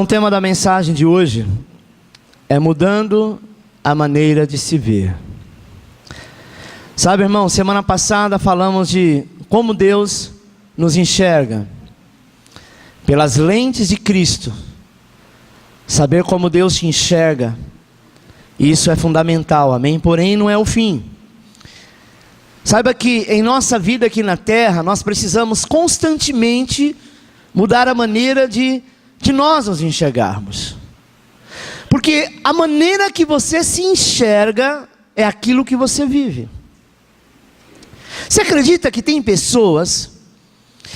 O tema da mensagem de hoje é mudando a maneira de se ver. Sabe, irmão, semana passada falamos de como Deus nos enxerga pelas lentes de Cristo. Saber como Deus te enxerga, isso é fundamental, amém? Porém, não é o fim. Saiba que em nossa vida aqui na terra, nós precisamos constantemente mudar a maneira de nós nos enxergarmos. Porque a maneira que você se enxerga é aquilo que você vive. Você acredita que tem pessoas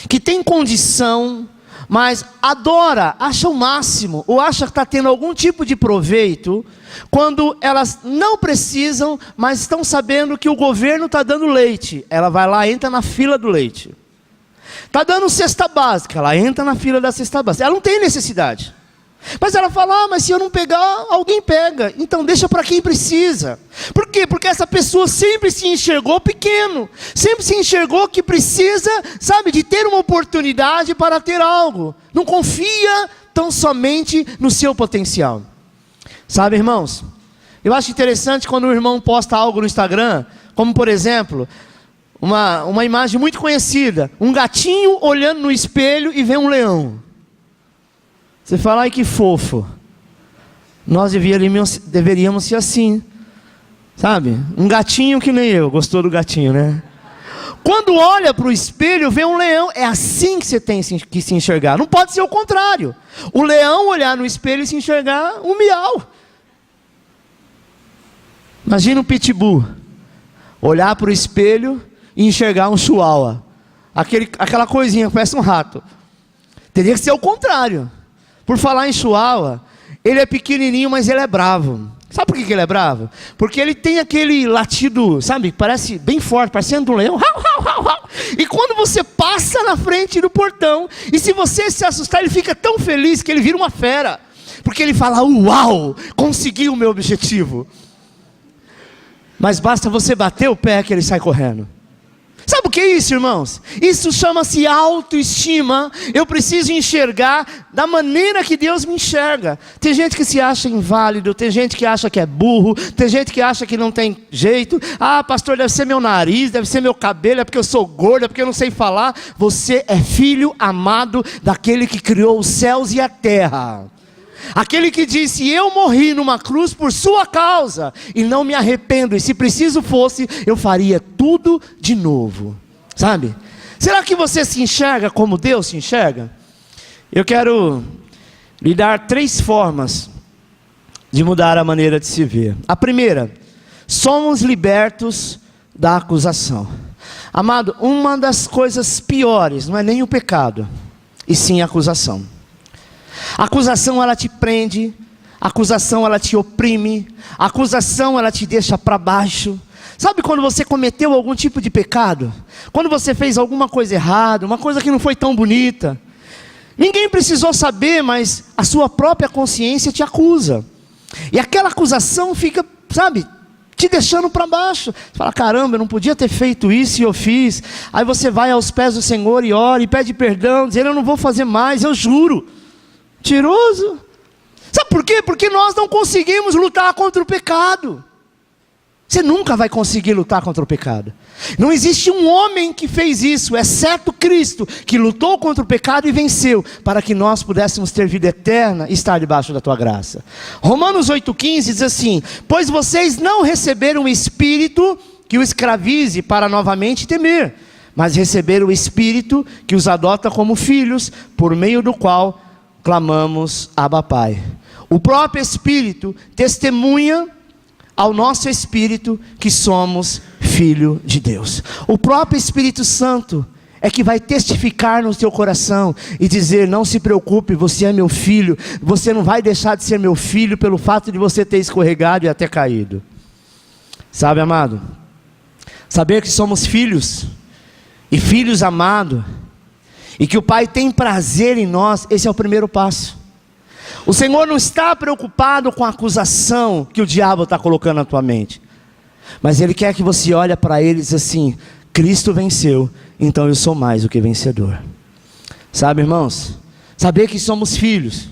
que têm condição, mas adora, acha o máximo, ou acha que está tendo algum tipo de proveito, quando elas não precisam, mas estão sabendo que o governo está dando leite? Ela vai lá, entra na fila do leite. Está dando cesta básica, ela entra na fila da cesta básica. Ela não tem necessidade. Mas ela fala, mas se eu não pegar, alguém pega. Então deixa para quem precisa. Por quê? Porque essa pessoa sempre se enxergou pequeno. Sempre se enxergou que precisa, sabe, de ter uma oportunidade para ter algo. Não confia tão somente no seu potencial. Sabe, irmãos? Eu acho interessante quando o irmão posta algo no Instagram, como por exemplo, uma imagem muito conhecida, um gatinho olhando no espelho e vê um leão. Você fala, ai que fofo. Nós deveríamos ser assim, sabe? Um gatinho que nem eu, gostou do gatinho, né? Quando olha para o espelho, vê um leão, é assim que você tem que se enxergar. Não pode ser o contrário. O leão olhar no espelho e se enxergar um miau. Imagina um pitbull olhar para o espelho e enxergar um chihuahua, aquela coisinha que parece um rato. Teria que ser o contrário. Por falar em chihuahua, ele é pequenininho, mas ele é bravo. Sabe por que ele é bravo? Porque ele tem aquele latido, sabe, parece bem forte, parecendo um leão. E quando você passa na frente do portão, e se você se assustar, ele fica tão feliz que ele vira uma fera. Porque ele fala, uau, consegui o meu objetivo. Mas basta você bater o pé que ele sai correndo. Sabe o que é isso, irmãos? Isso chama-se autoestima. Eu preciso enxergar da maneira que Deus me enxerga. Tem gente que se acha inválido, tem gente que acha que é burro, tem gente que acha que não tem jeito. Ah, pastor, deve ser meu nariz, deve ser meu cabelo, é porque eu sou gordo, é porque eu não sei falar. Você é filho amado daquele que criou os céus e a terra. Aquele que disse, eu morri numa cruz por sua causa, e não me arrependo, e se preciso fosse, eu faria tudo de novo. Sabe? Será que você se enxerga como Deus se enxerga? Eu quero lhe dar 3 formas de mudar a maneira de se ver. A primeira, somos libertos da acusação. Amado, uma das coisas piores não é nem o pecado, e sim a acusação. A acusação ela te prende, a acusação ela te oprime, a acusação ela te deixa para baixo. Sabe quando você cometeu algum tipo de pecado? Quando você fez alguma coisa errada, uma coisa que não foi tão bonita. Ninguém precisou saber, mas a sua própria consciência te acusa. E aquela acusação fica, sabe, te deixando para baixo. Você fala, caramba, eu não podia ter feito isso e eu fiz. Aí você vai aos pés do Senhor e ora e pede perdão, dizendo, eu não vou fazer mais, eu juro. Mentiroso. Sabe por quê? Porque nós não conseguimos lutar contra o pecado. Você nunca vai conseguir lutar contra o pecado. Não existe um homem que fez isso, exceto Cristo, que lutou contra o pecado e venceu, para que nós pudéssemos ter vida eterna e estar debaixo da tua graça. Romanos 8,15 diz assim, pois vocês não receberam o Espírito que o escravize para novamente temer, mas receberam o Espírito que os adota como filhos, por meio do qual clamamos, Abba Pai. O próprio Espírito testemunha ao nosso espírito que somos filho de Deus. O próprio Espírito Santo é que vai testificar no teu coração e dizer, não se preocupe, você é meu filho, você não vai deixar de ser meu filho pelo fato de você ter escorregado e até caído. Sabe, amado, saber que somos filhos e filhos amados, e que o Pai tem prazer em nós, esse é o primeiro passo. O Senhor não está preocupado com a acusação que o diabo está colocando na tua mente. Mas Ele quer que você olhe para Ele e diz assim, Cristo venceu, então eu sou mais do que vencedor. Sabe, irmãos? Saber que somos filhos.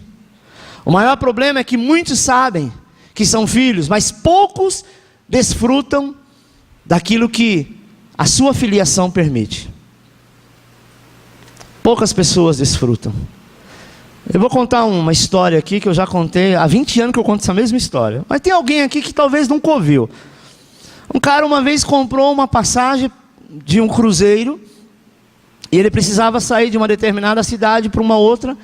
O maior problema é que muitos sabem que são filhos, mas poucos desfrutam daquilo que a sua filiação permite. Poucas pessoas desfrutam. Eu vou contar uma história aqui que eu já contei, há 20 anos que eu conto essa mesma história. Mas tem alguém aqui que talvez nunca ouviu. Um cara uma vez comprou uma passagem de um cruzeiro, e ele precisava sair de uma determinada cidade para uma outra.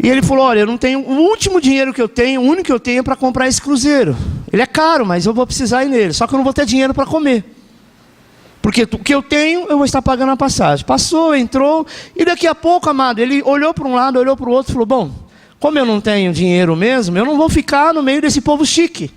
E ele falou, olha, eu não tenho, o último dinheiro que eu tenho, o único que eu tenho é para comprar esse cruzeiro. Ele é caro, mas eu vou precisar ir nele, só que eu não vou ter dinheiro para comer. Porque o que eu tenho, eu vou estar pagando a passagem. Passou, entrou, e daqui a pouco, amado, ele olhou para um lado, olhou para o outro, e falou, bom, como eu não tenho dinheiro mesmo, eu não vou ficar no meio desse povo chique.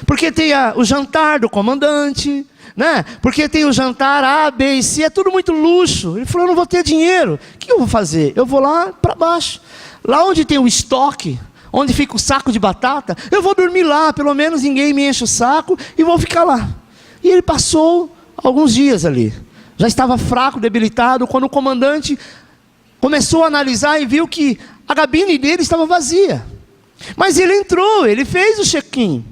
Porque tem o jantar do comandante, né? Porque tem o jantar A, B e C, é tudo muito luxo. Ele falou, eu não vou ter dinheiro. O que eu vou fazer? Eu vou lá para baixo. Lá onde tem o estoque, onde fica o saco de batata, eu vou dormir lá, pelo menos ninguém me enche o saco, e vou ficar lá. E ele passou alguns dias ali, já estava fraco, debilitado, quando o comandante começou a analisar e viu que a cabine dele estava vazia. Mas ele entrou, ele fez o check-in.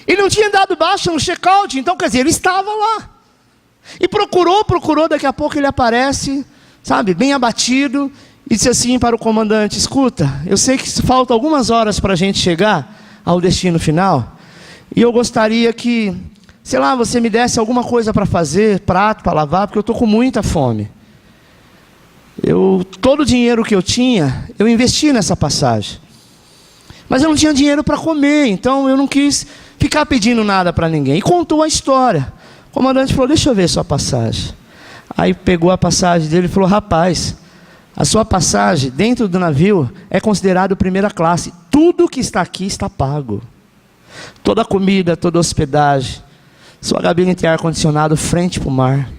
Ele não tinha dado baixa no check-out, então quer dizer, ele estava lá. E procurou, daqui a pouco ele aparece, sabe, bem abatido, e disse assim para o comandante, escuta, eu sei que falta algumas horas para a gente chegar ao destino final, e eu gostaria que, sei lá, você me desse alguma coisa para fazer, prato para lavar, porque eu estou com muita fome. Todo o dinheiro que eu tinha, eu investi nessa passagem. Mas eu não tinha dinheiro para comer, então eu não quis ficar pedindo nada para ninguém. E contou a história. O comandante falou, deixa eu ver sua passagem. Aí pegou a passagem dele e falou, rapaz, a sua passagem dentro do navio é considerado primeira classe. Tudo que está aqui está pago. Toda a comida, toda a hospedagem. Sua cabine tem ar-condicionado frente para o mar.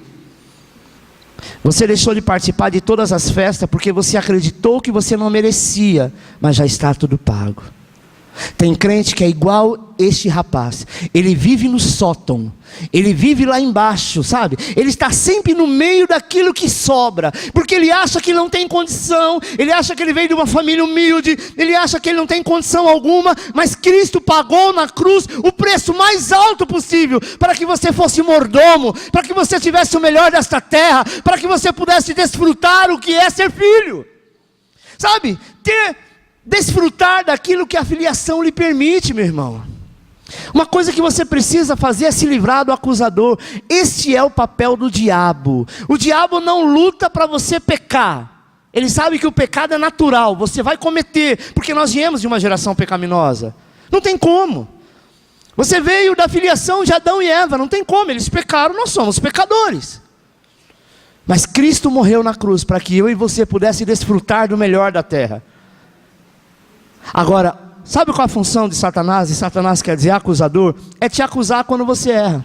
Você deixou de participar de todas as festas porque você acreditou que você não merecia, mas já está tudo pago. Tem crente que é igual este rapaz. Ele vive no sótão. Ele vive lá embaixo, sabe? Ele está sempre no meio daquilo que sobra. Porque ele acha que não tem condição. Ele acha que ele veio de uma família humilde. Ele acha que ele não tem condição alguma. Mas Cristo pagou na cruz o preço mais alto possível. Para que você fosse mordomo. Para que você tivesse o melhor desta terra. Para que você pudesse desfrutar o que é ser filho. Sabe? Desfrutar daquilo que a filiação lhe permite, meu irmão. Uma coisa que você precisa fazer é se livrar do acusador. Este é o papel do diabo. O diabo não luta para você pecar. Ele sabe que o pecado é natural, você vai cometer, porque nós viemos de uma geração pecaminosa. Não tem como. Você veio da filiação de Adão e Eva, não tem como, eles pecaram, nós somos pecadores. Mas Cristo morreu na cruz para que eu e você pudesse desfrutar do melhor da terra. Agora, sabe qual é a função de Satanás? E Satanás quer dizer acusador? É te acusar quando você erra.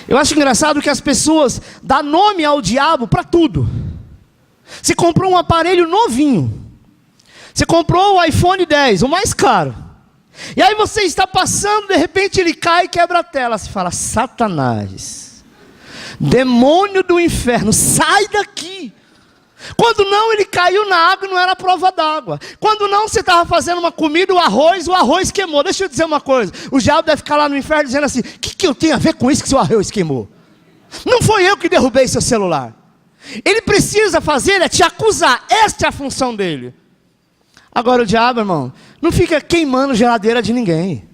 Eu acho engraçado que as pessoas dão nome ao diabo para tudo. Você comprou um aparelho novinho. Você comprou o iPhone 10, o mais caro. E aí você está passando, de repente ele cai e quebra a tela. Você fala, Satanás, demônio do inferno, sai daqui. Quando não, ele caiu na água e não era prova d'água. Quando não, você estava fazendo uma comida, o arroz queimou. Deixa eu dizer uma coisa, o diabo deve ficar lá no inferno dizendo assim, o que eu tenho a ver com isso que seu arroz queimou? Não foi eu que derrubei seu celular. Ele precisa fazer é te acusar, esta é a função dele. Agora o diabo, irmão, não fica queimando geladeira de ninguém.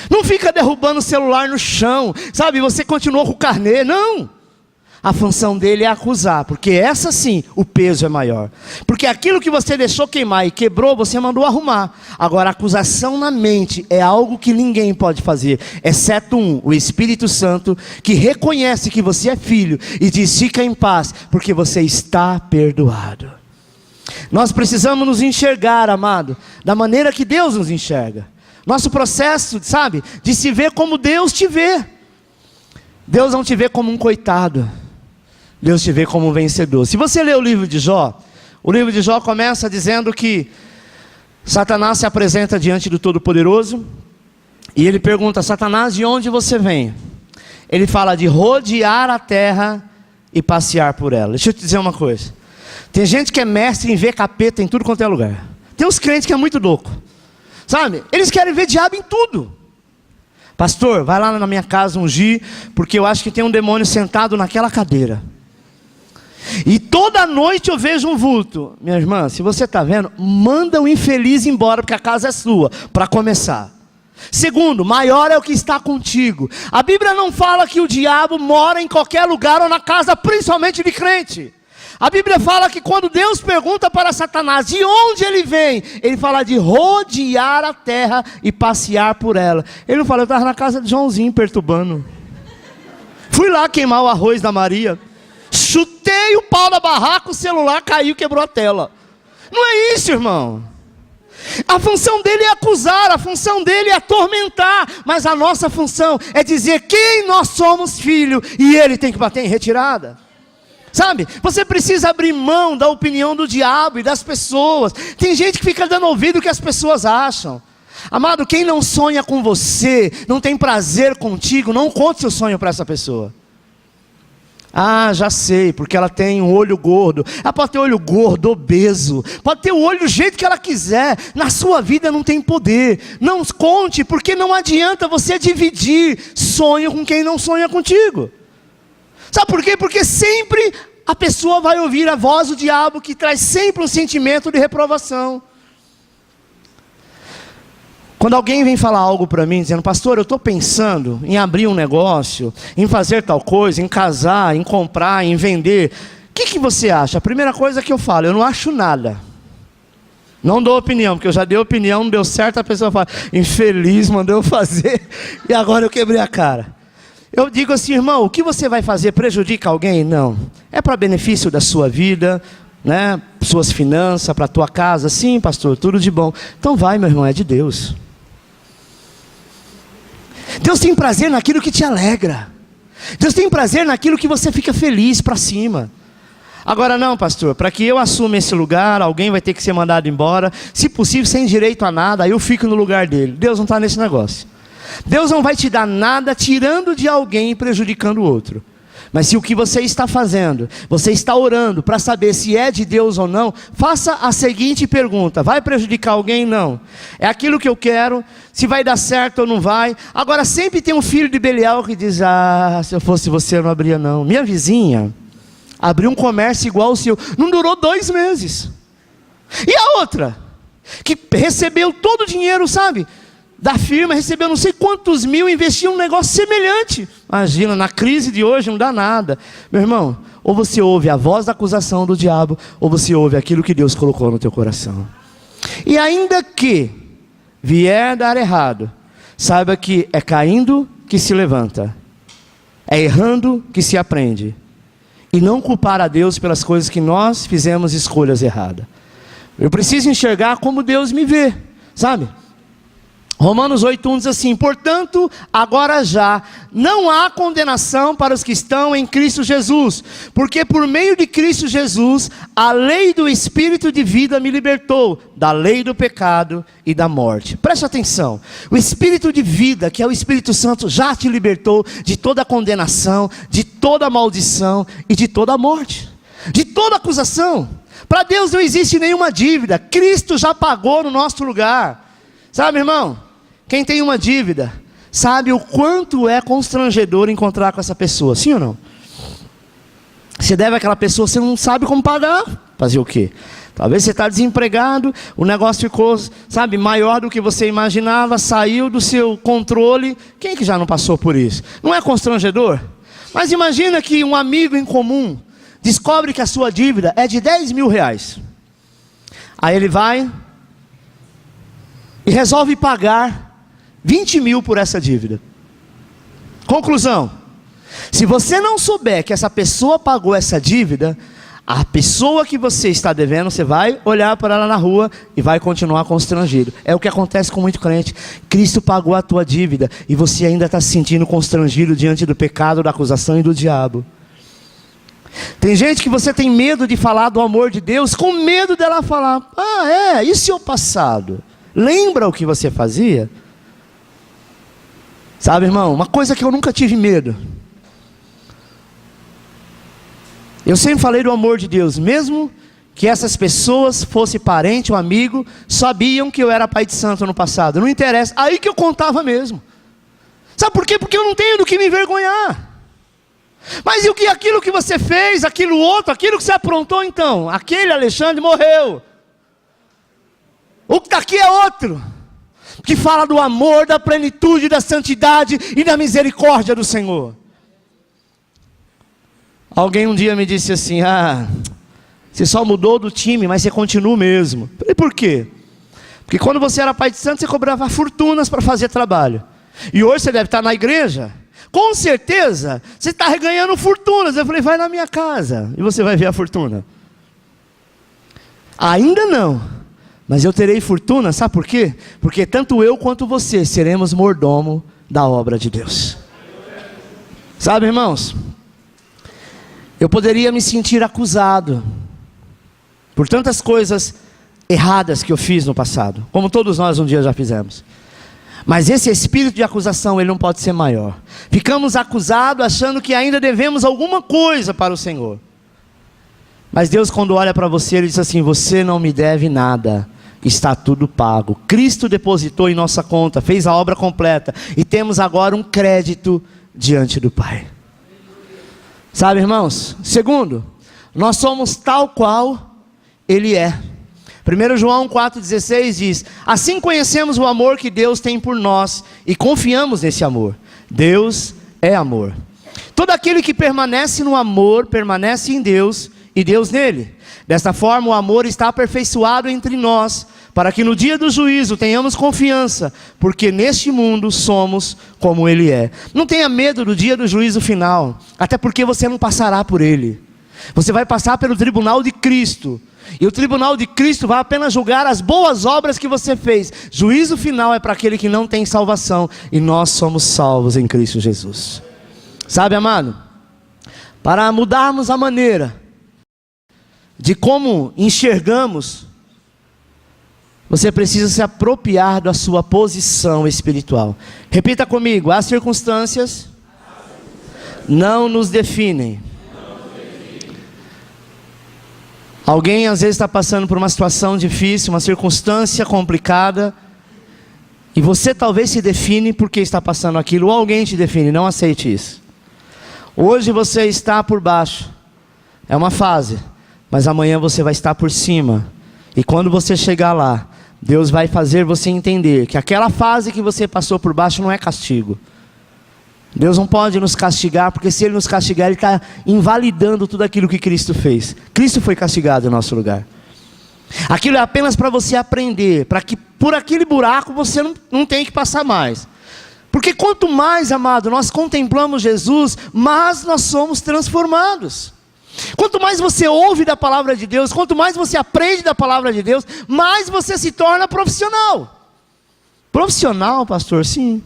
Não fica derrubando o celular no chão, sabe, você continuou com o carnê, não. A função dele é acusar, porque essa sim, o peso é maior. Porque aquilo que você deixou queimar e quebrou, você mandou arrumar. Agora, a acusação na mente é algo que ninguém pode fazer, exceto o Espírito Santo, que reconhece que você é filho e diz, fica em paz, porque você está perdoado. Nós precisamos nos enxergar, amado, da maneira que Deus nos enxerga. Nosso processo, sabe, de se ver como Deus te vê. Deus não te vê como um coitado. Deus te vê como um vencedor. Se você ler o livro de Jó começa dizendo que Satanás se apresenta diante do Todo-Poderoso e ele pergunta, Satanás, de onde você vem? Ele fala de rodear a terra e passear por ela. Deixa eu te dizer uma coisa. Tem gente que é mestre em ver capeta em tudo quanto é lugar. Tem uns crentes que é muito louco, sabe? Eles querem ver diabo em tudo. Pastor, vai lá na minha casa ungir, porque eu acho que tem um demônio sentado naquela cadeira. E toda noite eu vejo um vulto. Minha irmã, se você está vendo, manda o infeliz embora, porque a casa é sua, para começar. Segundo, maior é o que está contigo. A Bíblia não fala que o diabo mora em qualquer lugar ou na casa, principalmente de crente. A Bíblia fala que quando Deus pergunta para Satanás de onde ele vem, ele fala de rodear a terra e passear por ela. Ele não fala, eu estava na casa de Joãozinho perturbando. Fui lá queimar o arroz da Maria. Chutei o pau da barraca, o celular caiu, quebrou a tela. Não é isso, irmão. A função dele é acusar, a função dele é atormentar. Mas a nossa função é dizer quem nós somos, filho, e ele tem que bater em retirada. Sabe, você precisa abrir mão da opinião do diabo e das pessoas. Tem gente que fica dando ouvido ao que as pessoas acham. Amado, quem não sonha com você, não tem prazer contigo, não conte seu sonho para essa pessoa. Ah, já sei, porque ela tem um olho gordo. Ela pode ter olho gordo, obeso, pode ter o olho do jeito que ela quiser. Na sua vida não tem poder. Não conte, porque não adianta você dividir sonho com quem não sonha contigo. Sabe por quê? Porque sempre a pessoa vai ouvir a voz do diabo, que traz sempre um sentimento de reprovação. Quando alguém vem falar algo para mim, dizendo, pastor, eu estou pensando em abrir um negócio, em fazer tal coisa, em casar, em comprar, em vender, o que você acha? A primeira coisa que eu falo, eu não acho nada. Não dou opinião, porque eu já dei opinião, não deu certo, a pessoa fala, infeliz, mandou eu fazer, e agora eu quebrei a cara. Eu digo assim, irmão, o que você vai fazer prejudica alguém? Não. É para benefício da sua vida, né? Suas finanças, para a tua casa. Sim, pastor, tudo de bom. Então vai, meu irmão, é de Deus. Deus tem prazer naquilo que te alegra. Deus tem prazer naquilo que você fica feliz para cima. Agora não, pastor, para que eu assuma esse lugar, alguém vai ter que ser mandado embora. Se possível, sem direito a nada, aí eu fico no lugar dele. Deus não está nesse negócio. Deus não vai te dar nada tirando de alguém e prejudicando o outro. Mas se o que você está fazendo, você está orando para saber se é de Deus ou não, faça a seguinte pergunta: vai prejudicar alguém? Não. É aquilo que eu quero, se vai dar certo ou não vai. Agora sempre tem um filho de Belial que diz, ah, se eu fosse você eu não abria não. Minha vizinha abriu um comércio igual o seu, não durou 2 meses. E a outra, que recebeu todo o dinheiro, sabe, da firma, recebeu não sei quantos mil, investiu em um negócio semelhante. Imagina, na crise de hoje não dá nada. Meu irmão, ou você ouve a voz da acusação do diabo, ou você ouve aquilo que Deus colocou no teu coração. E ainda que vier dar errado, saiba que é caindo que se levanta, é errando que se aprende. E não culpar a Deus pelas coisas que nós fizemos escolhas erradas. Eu preciso enxergar como Deus me vê, sabe? Romanos 8:1 diz assim, portanto, agora já não há condenação para os que estão em Cristo Jesus, porque por meio de Cristo Jesus, a lei do Espírito de vida me libertou da lei do pecado e da morte. Preste atenção, o Espírito de vida, que é o Espírito Santo, já te libertou de toda condenação, de toda maldição e de toda morte, de toda acusação. Para Deus não existe nenhuma dívida, Cristo já pagou no nosso lugar. Sabe, irmão? Quem tem uma dívida, sabe o quanto é constrangedor encontrar com essa pessoa, sim ou não? Você deve àquela pessoa, você não sabe como pagar, fazer o quê? Talvez você está desempregado, o negócio ficou, sabe, maior do que você imaginava, saiu do seu controle. Quem que já não passou por isso? Não é constrangedor? Mas imagina que um amigo em comum descobre que a sua dívida é de 10 mil reais. Aí ele vai e resolve pagar 20 mil por essa dívida. Conclusão: se você não souber que essa pessoa pagou essa dívida, a pessoa que você está devendo, você vai olhar para ela na rua e vai continuar constrangido. É o que acontece com muito crente. Cristo pagou a tua dívida e você ainda está se sentindo constrangido diante do pecado, da acusação e do diabo. Tem gente que você tem medo de falar do amor de Deus, com medo dela falar, e seu passado? Lembra o que você fazia? Sabe, irmão, uma coisa que eu nunca tive medo. Eu sempre falei do amor de Deus, mesmo que essas pessoas, fosse parente ou amigo, sabiam que eu era pai de santo no passado. Não interessa, aí que eu contava mesmo. Sabe por quê? Porque eu não tenho do que me envergonhar. Mas e o que aquilo que você fez, aquilo outro, aquilo que você aprontou então? Aquele Alexandre morreu. O que daqui é outro, que fala do amor, da plenitude, da santidade e da misericórdia do Senhor. Alguém um dia me disse assim: você só mudou do time, mas você continua o mesmo. E por quê? Porque quando você era pai de santo, você cobrava fortunas para fazer trabalho. E hoje você deve estar na igreja, com certeza, você está ganhando fortunas. Eu falei: vai na minha casa, e você vai ver a fortuna. Ainda não, mas eu terei fortuna, sabe por quê? Porque tanto eu quanto você seremos mordomo da obra de Deus. Sabe, irmãos, eu poderia me sentir acusado por tantas coisas erradas que eu fiz no passado, como todos nós um dia já fizemos. Mas esse espírito de acusação, ele não pode ser maior. Ficamos acusados achando que ainda devemos alguma coisa para o Senhor. Mas Deus, quando olha para você, Ele diz assim: você não me deve nada, está tudo pago. Cristo depositou em nossa conta, fez a obra completa, e temos agora um crédito diante do Pai. Sabe, irmãos? Segundo, nós somos tal qual Ele é. 1 João 4,16 diz: assim conhecemos o amor que Deus tem por nós e confiamos nesse amor. Deus é amor. Todo aquele que permanece no amor, permanece em Deus e Deus nele. Desta forma o amor está aperfeiçoado entre nós, para que no dia do juízo tenhamos confiança, porque neste mundo somos como Ele é. Não tenha medo do dia do juízo final, até porque você não passará por ele. Você vai passar pelo tribunal de Cristo. E o tribunal de Cristo vai apenas julgar as boas obras que você fez. Juízo final é para aquele que não tem salvação. E nós somos salvos em Cristo Jesus. Sabe, amado? Para mudarmos a maneira de como enxergamos, você precisa se apropriar da sua posição espiritual. Repita comigo: as circunstâncias não nos definem. Alguém às vezes está passando por uma situação difícil, uma circunstância complicada, e você talvez se define porque está passando aquilo, ou alguém te define. Não aceite isso. Hoje você está por baixo, é uma fase, mas amanhã você vai estar por cima, e quando você chegar lá, Deus vai fazer você entender que aquela fase que você passou por baixo não é castigo. Deus não pode nos castigar, porque se Ele nos castigar, Ele está invalidando tudo aquilo que Cristo fez. Cristo foi castigado em nosso lugar. Aquilo é apenas para você aprender, para que por aquele buraco você não tenha que passar mais. Porque quanto mais, amado, nós contemplamos Jesus, mais nós somos transformados. Quanto mais você ouve da palavra de Deus, quanto mais você aprende da palavra de Deus, mais você se torna profissional. Profissional, pastor? Sim.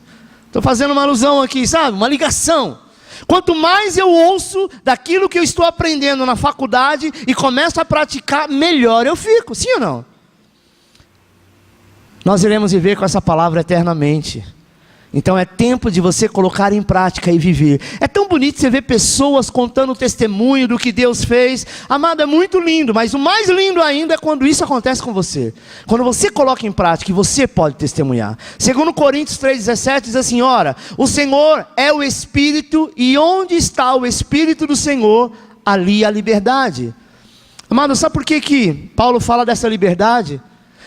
Estou fazendo uma alusão aqui, sabe? Uma ligação. Quanto mais eu ouço daquilo que eu estou aprendendo na faculdade e começo a praticar, melhor eu fico. Sim ou não? Nós iremos viver com essa palavra eternamente. Então é tempo de você colocar em prática e viver. É tão bonito você ver pessoas contando o testemunho do que Deus fez. Amado, é muito lindo, mas o mais lindo ainda é quando isso acontece com você. Quando você coloca em prática e você pode testemunhar. Segundo Coríntios 3,17 diz assim: ora, o Senhor é o Espírito, e onde está o Espírito do Senhor, ali há liberdade. Amado, sabe por que Paulo fala dessa liberdade?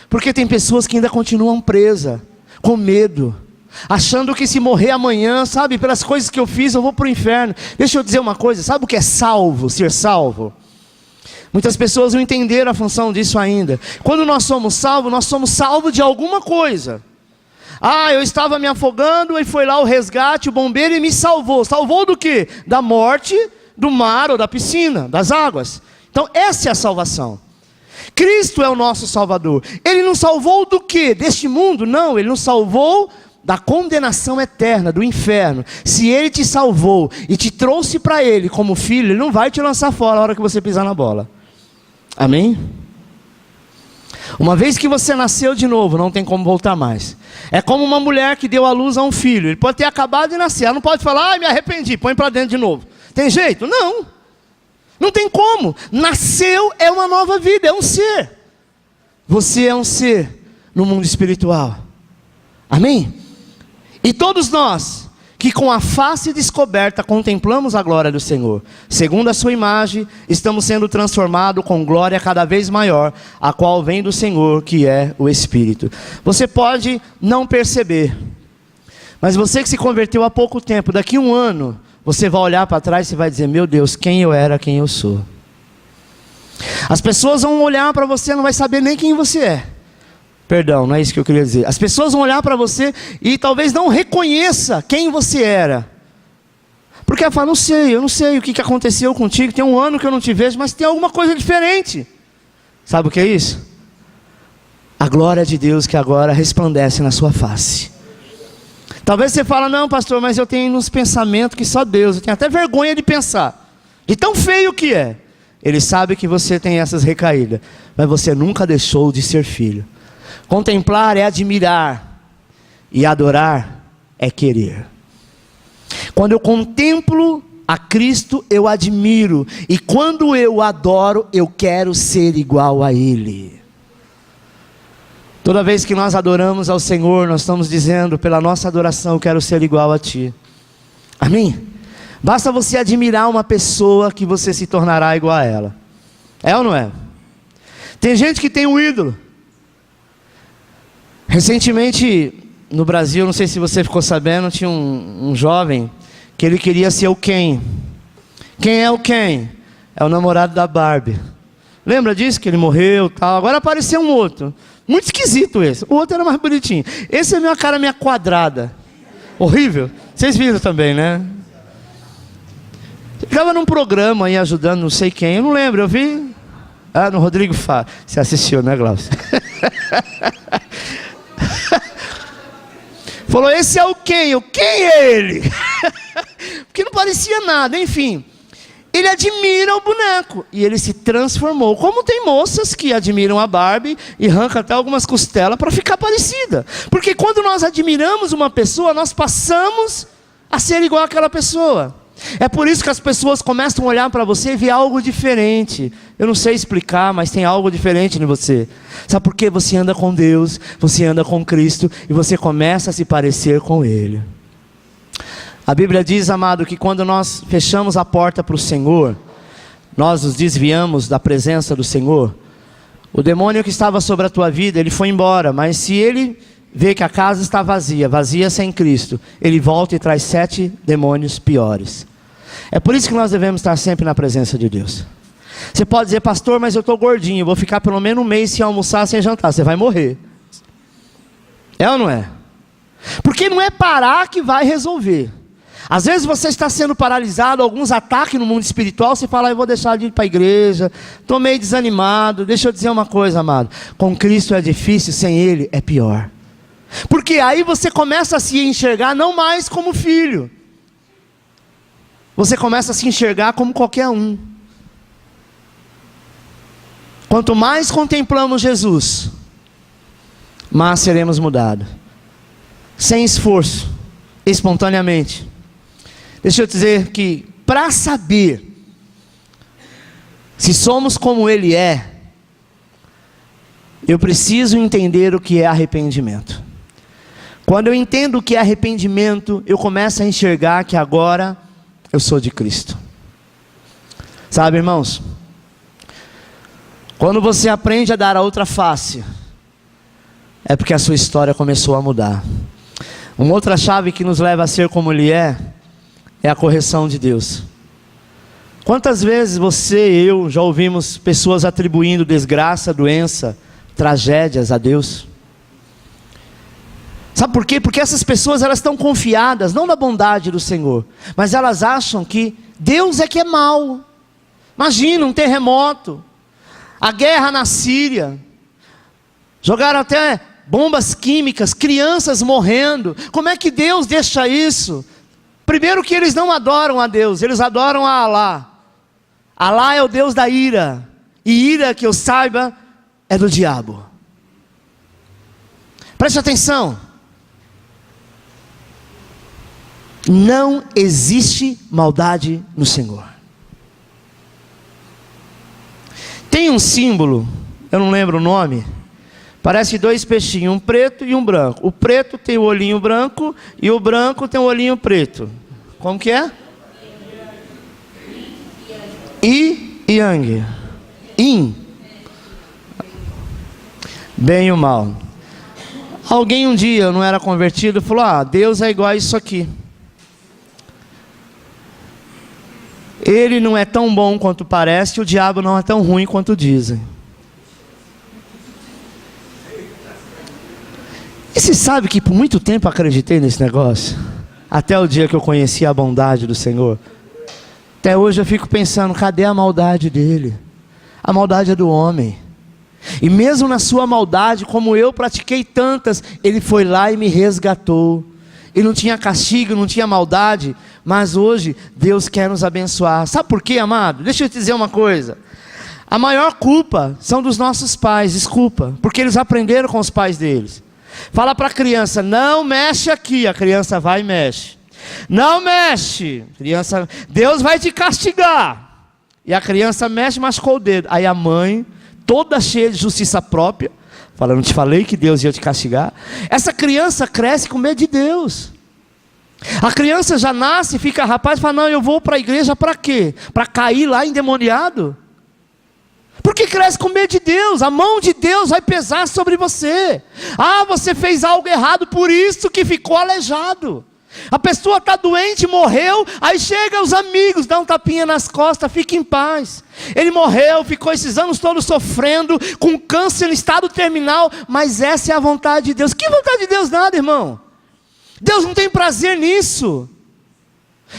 Porque tem pessoas que ainda continuam presas, com medo, achando que se morrer amanhã, sabe, pelas coisas que eu fiz, eu vou para o inferno. Deixa eu dizer uma coisa: sabe o que é salvo, ser salvo? Muitas pessoas não entenderam a função disso ainda. Quando nós somos salvos de alguma coisa. Eu estava me afogando, e foi lá o resgate, o bombeiro, e me salvou. Salvou do quê? Da morte, do mar ou da piscina, das águas. Então essa é a salvação. Cristo é o nosso Salvador. Ele nos salvou do quê? Deste mundo? Não, Ele nos salvou da condenação eterna, do inferno. Se Ele te salvou e te trouxe para Ele como filho, Ele não vai te lançar fora a hora que você pisar na bola. Amém? Uma vez que você nasceu de novo, não tem como voltar mais. É como uma mulher que deu à luz a um filho. Ele pode ter acabado de nascer, ela não pode falar: me arrependi, põe para dentro de novo. Tem jeito? Não. Não tem como. Nasceu é uma nova vida, é um ser. Você é um ser no mundo espiritual. Amém? E todos nós, que com a face descoberta contemplamos a glória do Senhor, segundo a sua imagem, estamos sendo transformados com glória cada vez maior, a qual vem do Senhor, que é o Espírito. Você pode não perceber, mas você que se converteu há pouco tempo, daqui a um ano, você vai olhar para trás e vai dizer: meu Deus, quem eu era, quem eu sou. As pessoas vão olhar para você, não vai saber nem quem você é. Perdão, não é isso que eu queria dizer. As pessoas vão olhar para você e talvez não reconheça quem você era. Porque ela fala: eu não sei o que aconteceu contigo, tem um ano que eu não te vejo, mas tem alguma coisa diferente. Sabe o que é isso? A glória de Deus que agora resplandece na sua face. Talvez você fale: não, pastor, mas eu tenho uns pensamentos que só Deus, eu tenho até vergonha de pensar, de tão feio que é. Ele sabe que você tem essas recaídas, mas você nunca deixou de ser filho. Contemplar é admirar, e adorar é querer. Quando eu contemplo a Cristo, eu admiro, e quando eu adoro, eu quero ser igual a Ele. Toda vez que nós adoramos ao Senhor, nós estamos dizendo: pela nossa adoração, eu quero ser igual a Ti. Amém? Basta você admirar uma pessoa que você se tornará igual a ela. É ou não é? Tem gente que tem um ídolo. Recentemente, no Brasil, não sei se você ficou sabendo, tinha um jovem que ele queria ser o Ken. Quem é o Ken? É o namorado da Barbie. Lembra disso? Que ele morreu e tal. Agora apareceu um outro. Muito esquisito esse. O outro era mais bonitinho. Esse é minha cara minha quadrada. Horrível. Vocês viram também, né? Eu estava num programa aí ajudando não sei quem. Eu não lembro, eu vi. No Rodrigo Fá. Você assistiu, né, Glaucio? Falou: esse é o quem? O quem é ele? Porque não parecia nada, enfim. Ele admira o boneco e ele se transformou. Como tem moças que admiram a Barbie e arrancam até algumas costelas para ficar parecida. Porque quando nós admiramos uma pessoa, nós passamos a ser igual àquela pessoa. É por isso que as pessoas começam a olhar para você e ver algo diferente. Eu não sei explicar, mas tem algo diferente em você. Sabe por quê? Você anda com Deus, você anda com Cristo e você começa a se parecer com Ele. A Bíblia diz, amado, que quando nós fechamos a porta para o Senhor, nós nos desviamos da presença do Senhor. O demônio que estava sobre a tua vida, ele foi embora, mas se ele vê que a casa está vazia, vazia sem Cristo, ele volta e traz 7 demônios piores. É por isso que nós devemos estar sempre na presença de Deus. Você pode dizer: pastor, mas eu estou gordinho, eu vou ficar pelo menos um mês sem almoçar, sem jantar. Você vai morrer. É ou não é? Porque não é parar que vai resolver. Às vezes você está sendo paralisado, alguns ataques no mundo espiritual, você fala: eu vou deixar de ir para a igreja, estou meio desanimado. Deixa eu dizer uma coisa, amado: com Cristo é difícil, sem Ele é pior. Porque aí você começa a se enxergar não mais como filho, você começa a se enxergar como qualquer um. Quanto mais contemplamos Jesus, mais seremos mudados, sem esforço, espontaneamente. Deixa eu dizer que para saber se somos como Ele é, eu preciso entender o que é arrependimento. Quando eu entendo o que é arrependimento, eu começo a enxergar que agora eu sou de Cristo. Sabe, irmãos, quando você aprende a dar a outra face, é porque a sua história começou a mudar. Uma outra chave que nos leva a ser como Ele é a correção de Deus. Quantas vezes você e eu já ouvimos pessoas atribuindo desgraça, doença, tragédias a Deus? Sabe por quê? Porque essas pessoas, elas estão confiadas, não na bondade do Senhor, mas elas acham que Deus é que é mau. Imagina um terremoto, a guerra na Síria, jogaram até bombas químicas, crianças morrendo. Como é que Deus deixa isso? Primeiro que eles não adoram a Deus, eles adoram a Alá. Alá é o Deus da ira, e ira, que eu saiba, é do diabo. Preste atenção. Não existe maldade no Senhor. Tem um símbolo, eu não lembro o nome, parece dois peixinhos, um preto e um branco. O preto tem o olhinho branco e o branco tem o olhinho preto. Como que é? Yin e Yang. Yin. Bem e o mal. Alguém um dia não era convertido e falou: Deus é igual a isso aqui. Ele não é tão bom quanto parece, o diabo não é tão ruim quanto dizem. E você sabe que por muito tempo eu acreditei nesse negócio? Até o dia que eu conheci a bondade do Senhor. Até hoje eu fico pensando, cadê a maldade dele? A maldade é do homem. E mesmo na sua maldade, como eu pratiquei tantas, ele foi lá e me resgatou. E não tinha castigo, não tinha maldade. Mas hoje Deus quer nos abençoar. Sabe por quê, amado? Deixa eu te dizer uma coisa. A maior culpa são dos nossos pais, desculpa, porque eles aprenderam com os pais deles. Fala para a criança: não mexe aqui. A criança vai e mexe. Não mexe, criança, Deus vai te castigar. E a criança mexe, machucou o dedo. Aí a mãe, toda cheia de justiça própria, fala: não te falei que Deus ia te castigar? Essa criança cresce com medo de Deus. A criança já nasce, fica rapaz e fala: não, eu vou para a igreja para quê? Para cair lá endemoniado? Porque cresce com medo de Deus. A mão de Deus vai pesar sobre você. Você fez algo errado, por isso que ficou aleijado. A pessoa está doente, morreu, aí chega os amigos, dá um tapinha nas costas, fica em paz. Ele morreu, ficou esses anos todos sofrendo, com câncer em estado terminal, mas essa é a vontade de Deus. Que vontade de Deus nada, irmão? Deus não tem prazer nisso.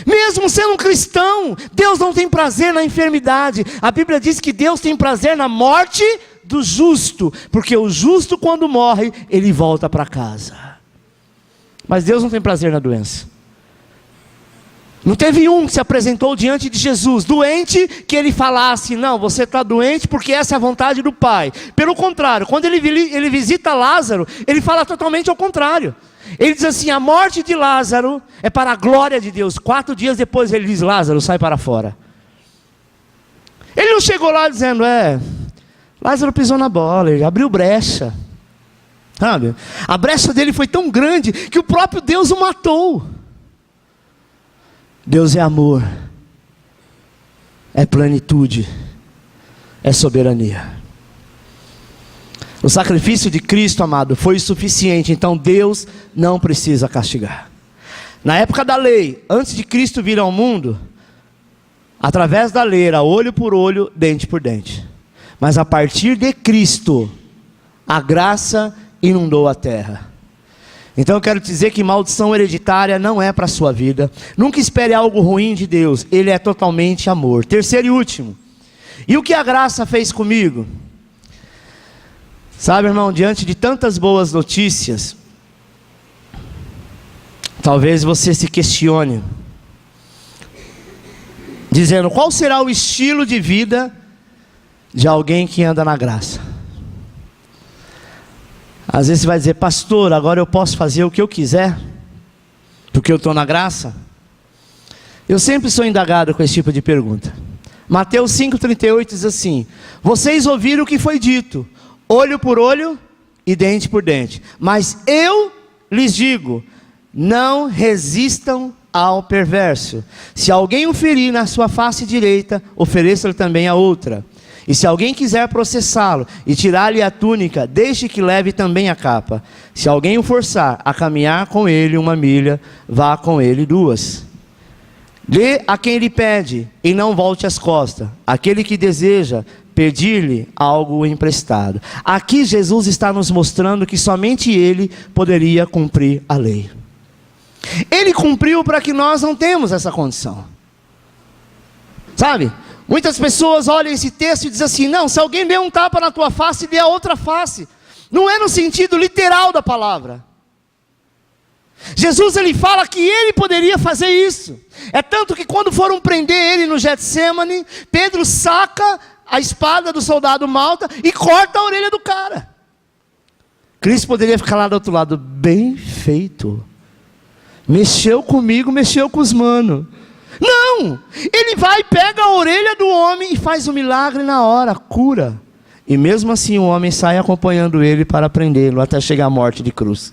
Mesmo sendo um cristão, Deus não tem prazer na enfermidade. A Bíblia diz que Deus tem prazer na morte do justo, porque o justo quando morre, ele volta para casa. Mas Deus não tem prazer na doença. Não teve um que se apresentou diante de Jesus doente, que ele falasse: não, você está doente porque essa é a vontade do Pai. Pelo contrário, quando ele visita Lázaro, ele fala totalmente ao contrário. Ele diz assim: a morte de Lázaro é para a glória de Deus. 4 dias depois ele diz: Lázaro, sai para fora. Ele não chegou lá dizendo: Lázaro pisou na bola, ele abriu brecha. Sabe? A brecha dele foi tão grande que o próprio Deus o matou. Deus é amor, é plenitude, é soberania. O sacrifício de Cristo, amado, foi suficiente. Então Deus não precisa castigar. Na época da lei, antes de Cristo vir ao mundo, através da lei era olho por olho, dente por dente. Mas a partir de Cristo, a graça inundou a terra. Então eu quero dizer que maldição hereditária não é para a sua vida. Nunca espere algo ruim de Deus. Ele é totalmente amor. Terceiro e último. E o que a graça fez comigo? Sabe, irmão, diante de tantas boas notícias, talvez você se questione, dizendo: qual será o estilo de vida de alguém que anda na graça? Às vezes você vai dizer: pastor, agora eu posso fazer o que eu quiser, porque eu estou na graça? Eu sempre sou indagado com esse tipo de pergunta. Mateus 5,38 diz assim: vocês ouviram o que foi dito, olho por olho e dente por dente. Mas eu lhes digo, não resistam ao perverso. Se alguém o ferir na sua face direita, ofereça-lhe também a outra. E se alguém quiser processá-lo e tirar-lhe a túnica, deixe que leve também a capa. Se alguém o forçar a caminhar com ele 1 milha, vá com ele 2. Dê a quem lhe pede e não volte as costas. Aquele que deseja pedir-lhe algo emprestado. Aqui Jesus está nos mostrando que somente Ele poderia cumprir a lei. Ele cumpriu para que nós não temos essa condição. Sabe? Muitas pessoas olham esse texto e dizem assim: não, se alguém der um tapa na tua face, dê a outra face. Não é no sentido literal da palavra. Jesus, ele fala que ele poderia fazer isso. É tanto que quando foram prender ele no Getsemane, Pedro saca a espada do soldado malta e corta a orelha do cara. Cristo poderia ficar lá do outro lado: bem feito, mexeu comigo, mexeu com os manos. Não! Ele vai, pega a orelha do homem e faz o milagre na hora, cura. E mesmo assim o homem sai acompanhando ele para prendê-lo até chegar à morte de cruz.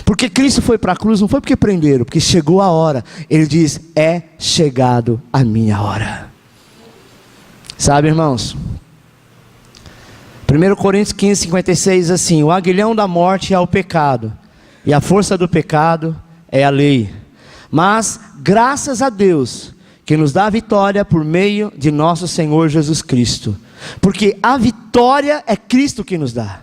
Porque Cristo foi para a cruz, não foi porque prenderam, porque chegou a hora. Ele diz, é chegado a minha hora. Sabe, irmãos? 1 Coríntios 15, 56 diz assim, o aguilhão da morte é o pecado, e a força do pecado é a lei. Mas, graças a Deus, que nos dá a vitória por meio de nosso Senhor Jesus Cristo. Porque a vitória é Cristo que nos dá.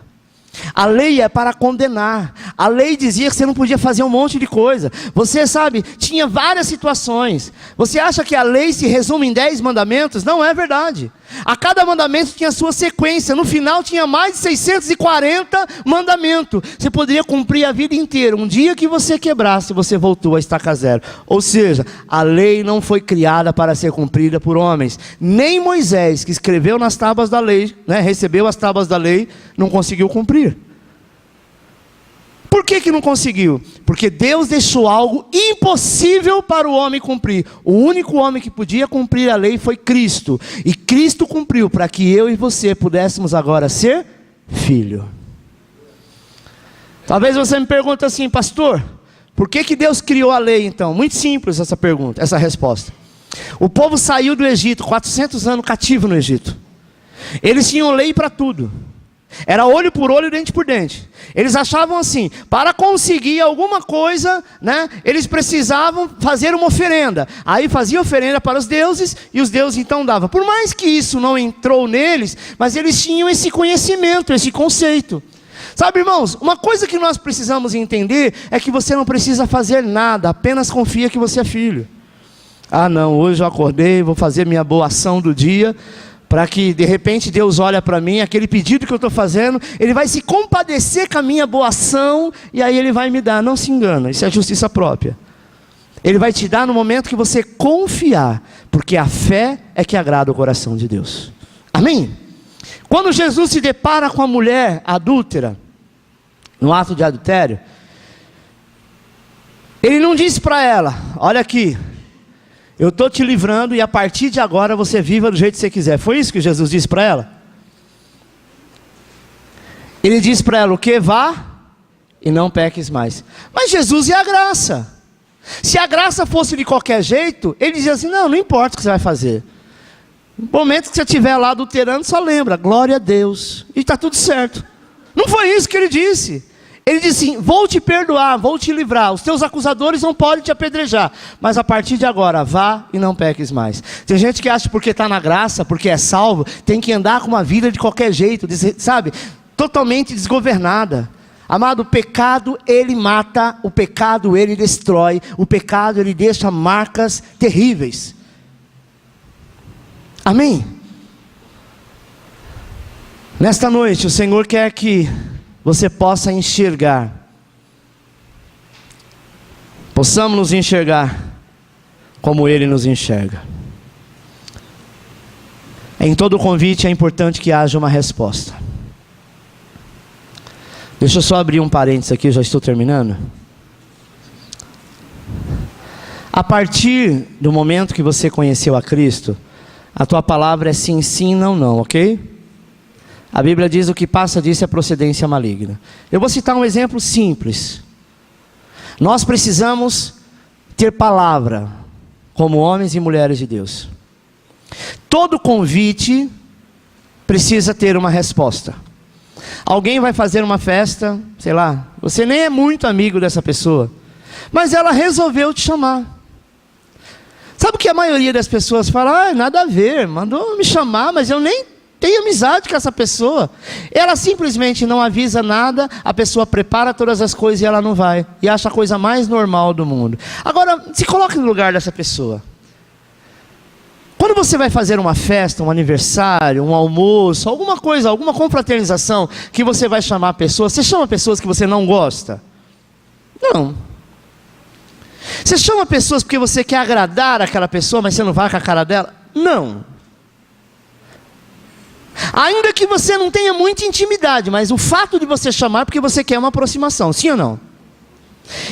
A lei é para condenar. A lei dizia que você não podia fazer um monte de coisa. Você sabe, tinha várias situações. Você acha que a lei se resume em 10 mandamentos? Não é verdade. A cada mandamento tinha sua sequência. No final tinha mais de 640 mandamentos. Você poderia cumprir a vida inteira. Um dia que você quebrasse, você voltou a estaca zero. Ou seja, a lei não foi criada para ser cumprida por homens. Nem Moisés, que escreveu nas tábuas da lei, recebeu as tábuas da lei, não conseguiu cumprir. Por que não conseguiu? Porque Deus deixou algo impossível para o homem cumprir. O único homem que podia cumprir a lei foi Cristo. E Cristo cumpriu para que eu e você pudéssemos agora ser filho. Talvez você me pergunte assim, pastor, por que Deus criou a lei então? Muito simples essa pergunta, essa resposta. O povo saiu do Egito, 400 anos cativo no Egito. Eles tinham lei para tudo. Era olho por olho, dente por dente. Eles achavam assim, para conseguir alguma coisa, eles precisavam fazer uma oferenda. Aí fazia oferenda para os deuses, e os deuses então davam. Por mais que isso não entrou neles, mas eles tinham esse conhecimento, esse conceito. Sabe, irmãos, uma coisa que nós precisamos entender, é que você não precisa fazer nada, apenas confia que você é filho. Ah não, hoje eu acordei, vou fazer minha boa ação do dia, para que de repente Deus olha para mim, aquele pedido que eu estou fazendo, Ele vai se compadecer com a minha boa ação, e aí Ele vai me dar. Não se engana, isso é justiça própria. Ele vai te dar no momento que você confiar, porque a fé é que agrada o coração de Deus. Amém? Quando Jesus se depara com a mulher adúltera, no ato de adultério, Ele não disse para ela, olha aqui, eu estou te livrando e a partir de agora você viva do jeito que você quiser. Foi isso que Jesus disse para ela? Ele disse para ela o quê? Vá e não peques mais. Mas Jesus é a graça. Se a graça fosse de qualquer jeito, Ele dizia assim, não importa o que você vai fazer. No momento que você estiver lá adulterando, só lembra, glória a Deus. E está tudo certo. Não foi isso que Ele disse. Ele disse assim, vou te perdoar, vou te livrar, os teus acusadores não podem te apedrejar, mas a partir de agora, vá e não peques mais. Tem gente que acha que porque está na graça, porque é salvo, tem que andar com uma vida de qualquer jeito, sabe, totalmente desgovernada. Amado, o pecado ele mata, o pecado ele destrói, o pecado ele deixa marcas terríveis. Amém? Nesta noite o Senhor quer que você possa enxergar, possamos nos enxergar como Ele nos enxerga. Em todo convite é importante que haja uma resposta. Deixa eu só abrir um parênteses aqui, já estou terminando. A partir do momento que você conheceu a Cristo, a tua palavra é sim, sim, não, não, ok? A Bíblia diz o que passa disso é procedência maligna. Eu vou citar um exemplo simples. Nós precisamos ter palavra como homens e mulheres de Deus. Todo convite precisa ter uma resposta. Alguém vai fazer uma festa, sei lá, você nem é muito amigo dessa pessoa, mas ela resolveu te chamar. Sabe o que a maioria das pessoas fala? Nada a ver, mandou me chamar, mas eu nem tenho amizade com essa pessoa. Ela simplesmente não avisa nada, a pessoa prepara todas as coisas e ela não vai. E acha a coisa mais normal do mundo. Agora, se coloque no lugar dessa pessoa. Quando você vai fazer uma festa, um aniversário, um almoço, alguma coisa, alguma confraternização, que você vai chamar pessoas, você chama pessoas que você não gosta? Não. Você chama pessoas porque você quer agradar aquela pessoa, mas você não vai com a cara dela? Não. Ainda que você não tenha muita intimidade, mas o fato de você chamar é porque você quer uma aproximação, sim ou não?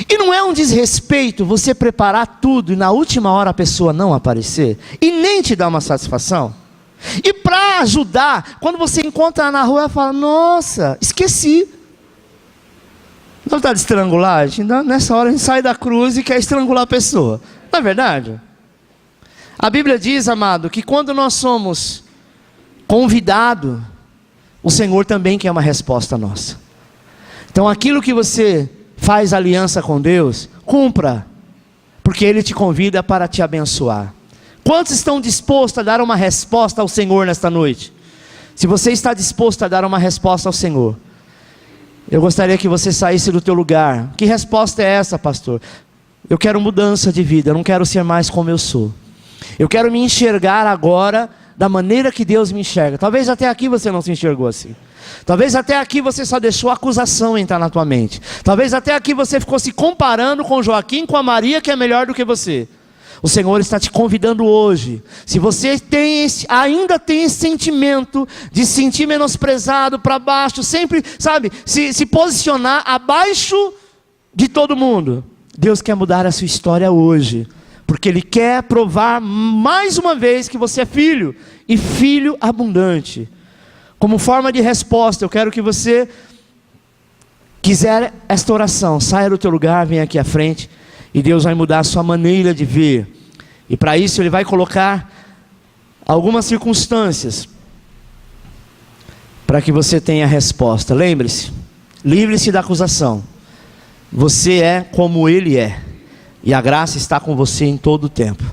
E não é um desrespeito você preparar tudo e na última hora a pessoa não aparecer e nem te dar uma satisfação? E para ajudar, quando você encontra ela na rua, ela fala: nossa, esqueci. Não está de estrangular? A gente, nessa hora a gente sai da cruz e quer estrangular a pessoa. Não é verdade? A Bíblia diz, amado, que quando nós somos convidados, o Senhor também quer uma resposta nossa. Então aquilo que você faz aliança com Deus, cumpra, porque Ele te convida para te abençoar. Quantos estão dispostos a dar uma resposta ao Senhor nesta noite? Se você está disposto a dar uma resposta ao Senhor, eu gostaria que você saísse do teu lugar. Que resposta é essa, pastor? Eu quero mudança de vida, eu não quero ser mais como eu sou. Eu quero me enxergar agora da maneira que Deus me enxerga. Talvez até aqui você não se enxergou assim. Talvez até aqui você só deixou a acusação entrar na tua mente. Talvez até aqui você ficou se comparando com Joaquim, com a Maria, que é melhor do que você. O Senhor está te convidando hoje. Se você ainda tem esse sentimento de se sentir menosprezado, para baixo, sempre, sabe, se posicionar abaixo de todo mundo, Deus quer mudar a sua história hoje, porque Ele quer provar mais uma vez que você é filho, e filho abundante. Como forma de resposta, eu quero que você quiser esta oração, saia do teu lugar, venha aqui à frente, e Deus vai mudar a sua maneira de ver. E para isso Ele vai colocar algumas circunstâncias para que você tenha a resposta. Lembre-se, livre-se da acusação. Você é como Ele é, e a graça está com você em todo o tempo.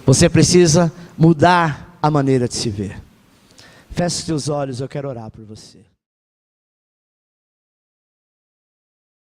Você precisa mudar a maneira de se ver. Feche os teus olhos, eu quero orar por você.